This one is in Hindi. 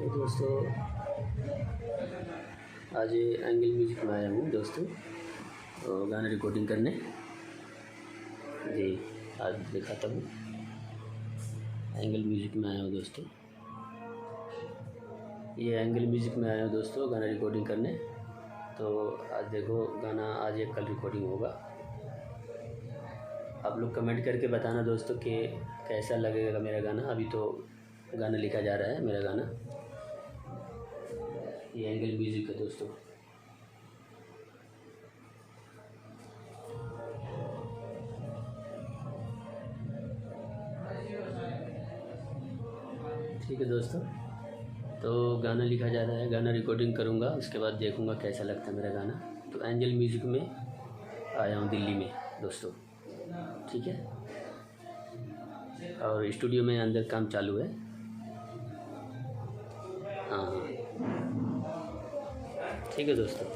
तो दोस्तों आज एंगल म्यूज़िक में आया हूँ दोस्तों, तो गाना रिकॉर्डिंग करने। जी आज दिखाता हूँ, एंगल म्यूज़िक में आया हूँ दोस्तों। ये एंगल म्यूज़िक में आया हूँ दोस्तों गाना रिकॉर्डिंग करने। तो आज देखो गाना आज या कल रिकॉर्डिंग होगा। आप लोग कमेंट करके बताना दोस्तों कि कैसा लगेगा मेरा गाना। अभी तो गाना लिखा जा रहा है मेरा गाना। ये एंगल म्यूज़िक है दोस्तों। ठीक है दोस्तों, तो गाना लिखा जा रहा है, गाना रिकॉर्डिंग करूँगा, उसके बाद देखूँगा कैसा लगता है मेरा गाना। तो एंजल म्यूज़िक में आया हूँ दिल्ली में दोस्तों, ठीक है। और स्टूडियो में अंदर काम चालू है। हाँ ठीक है दोस्तों।